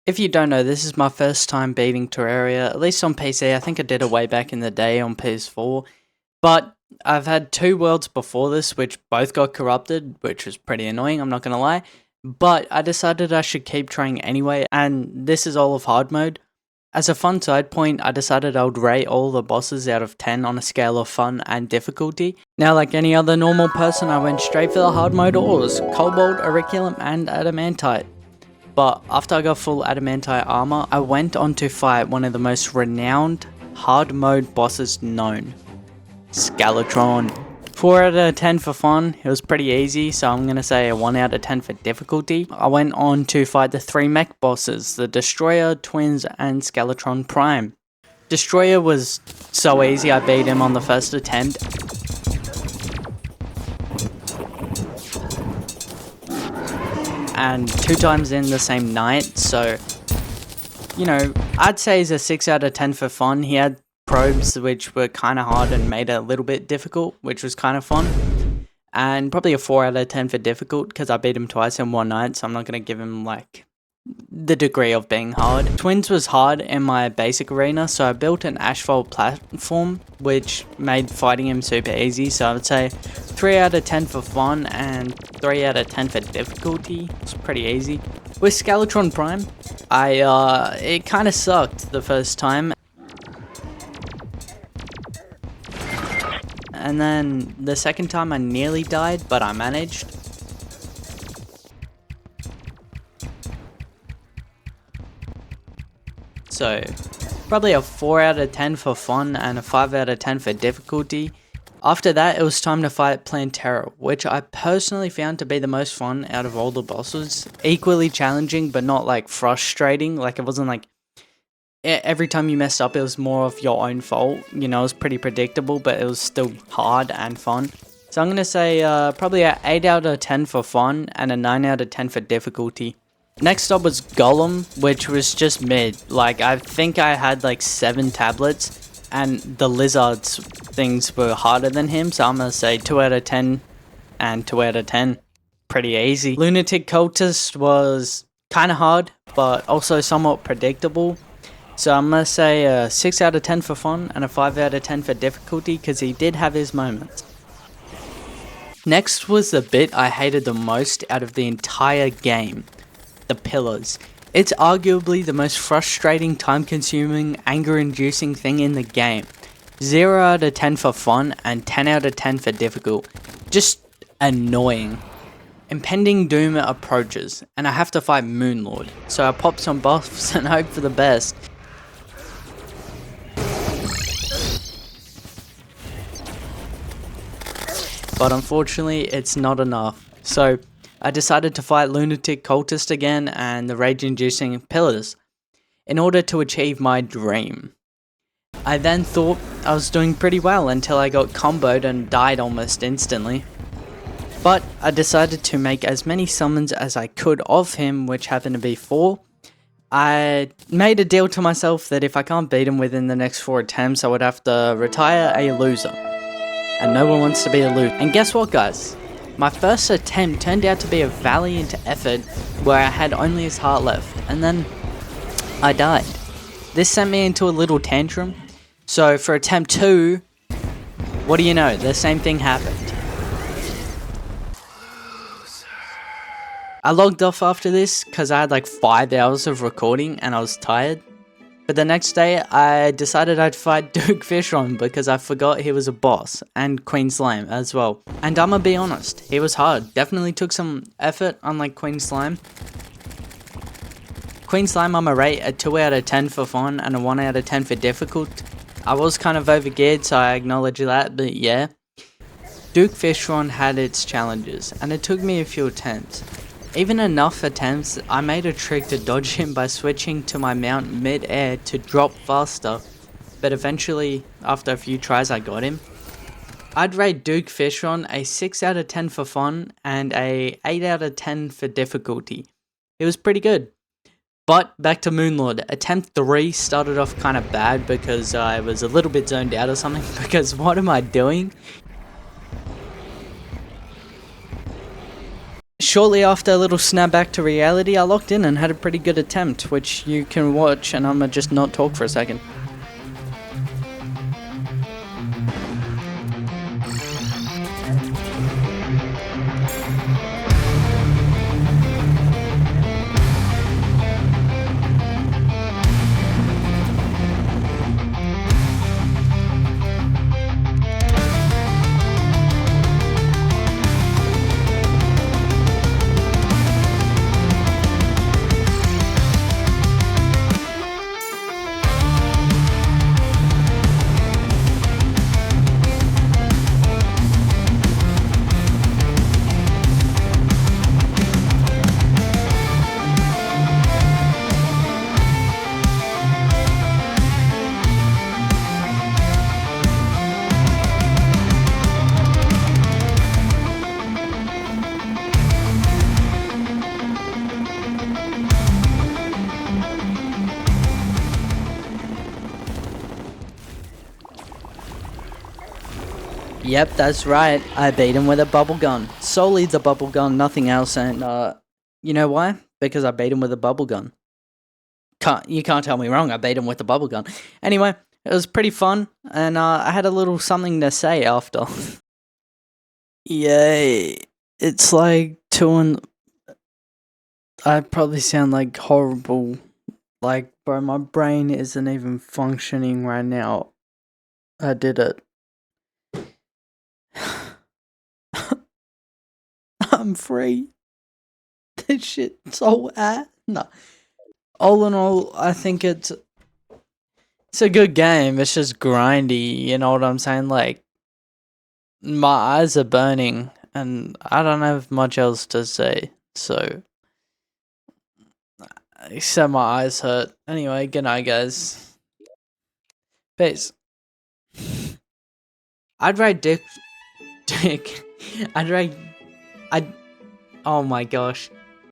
If you don't know, this is my first time beating Terraria, at least on PC. I think I did it way back in the day on PS4. But I've had two worlds before this, which both got corrupted, which was pretty annoying, I'm not gonna lie. But I decided I should keep trying anyway, and this is all of hard mode. As a fun side point, I decided I would rate all the bosses out of 10 on a scale of fun and difficulty. Now, like any other normal person, I went straight for the hard mode ores: Cobalt, Auriculum, and Adamantite. But after I got full Adamantite armor, I went on to fight one of the most renowned hard mode bosses known, Skeletron. 4 out of 10 for fun, it was pretty easy, so I'm gonna say a 1 out of 10 for difficulty. I went on to fight the 3 mech bosses, the Destroyer, Twins, and Skeletron Prime. Destroyer was so easy, I beat him on the first attempt. And 2 times in the same night, so, you know, I'd say he's a 6 out of 10 for fun. He had probes which were kind of hard and made it a little bit difficult, which was kind of fun. And probably a 4 out of 10 for difficult, because I beat him twice in one night, so I'm not going to give him, like, the degree of being hard. Twins was hard in my basic arena, so I built an asphalt platform, which made fighting him super easy, so I would say 3 out of 10 for fun and 3 out of 10 for difficulty. It's pretty easy. With Skeletron Prime, it kind of sucked the first time. And then the second time I nearly died, but I managed. So, probably a 4 out of 10 for fun and a 5 out of 10 for difficulty. After that, it was time to fight Plantera, which I personally found to be the most fun out of all the bosses. Equally challenging, but not like frustrating. Like, it wasn't like every time you messed up, it was more of your own fault. You know, it was pretty predictable, but it was still hard and fun. So I'm going to say probably an 8 out of 10 for fun and a 9 out of 10 for difficulty. Next up was Golem, which was just mid. Like, I think I had like 7 tablets, and the lizards things were harder than him, so I'm gonna say 2 out of 10 and 2 out of 10. Pretty easy. Lunatic Cultist was kind of hard, but also somewhat predictable. So I'm gonna say a 6 out of 10 for fun and a 5 out of 10 for difficulty, because he did have his moments. Next was the bit I hated the most out of the entire game. The pillars. It's arguably the most frustrating, time-consuming, anger-inducing thing in the game. 0 out of 10 for fun and 10 out of 10 for difficult. Just annoying. Impending doom approaches, and I have to fight Moonlord, so I pop some buffs and hope for the best. But unfortunately, it's not enough. So I decided to fight Lunatic Cultist again and the rage-inducing pillars in order to achieve my dream. I then thought I was doing pretty well until I got comboed and died almost instantly. But I decided to make as many summons as I could of him, which happened to be 4. I made a deal to myself that if I can't beat him within the next 4 attempts, I would have to retire a loser. And no one wants to be a loser. And guess what, guys? My first attempt turned out to be a valiant effort where I had only his heart left, and then I died. This sent me into a little tantrum, so for attempt 2, what do you know, the same thing happened. I logged off after this because I had like 5 hours of recording and I was tired. But the next day, I decided I'd fight Duke Fishron because I forgot he was a boss, and Queen Slime as well. And I'ma be honest, he was hard. Definitely took some effort, unlike Queen Slime. Queen Slime I'ma rate a 2 out of 10 for fun and a 1 out of 10 for difficult. I was kind of overgeared, so I acknowledge that, but yeah. Duke Fishron had its challenges, and it took me a few attempts. Even enough attempts, I made a trick to dodge him by switching to my mount mid-air to drop faster, but eventually, after a few tries, I got him. I'd rate Duke Fishron a 6 out of 10 for fun and a 8 out of 10 for difficulty. It was pretty good. But back to Moonlord, attempt 3 started off kind of bad because I was a little bit zoned out or something, because what am I doing? shortly after a little snap back to reality, I locked in and had a pretty good attempt, which you can watch, and I'm gonna just not talk for a second. Yep, that's right. I beat him with a bubble gun. Solely the bubble gun, nothing else. And you know why? Because I beat him with a bubble gun. You can't tell me wrong. I beat him with a bubble gun. Anyway, it was pretty fun, and I had a little something to say after. Yay! It's like two and I probably sound like horrible. Like, bro, my brain isn't even functioning right now. I did it. I'm free. This shit's so no. All in all, I think it's a good game. It's just grindy, you know what I'm saying? Like, my eyes are burning, and I don't have much else to say. So, except my eyes hurt. Anyway, good night, guys. Peace. I'd rate Dick. I'd rate. I'd. Oh my gosh.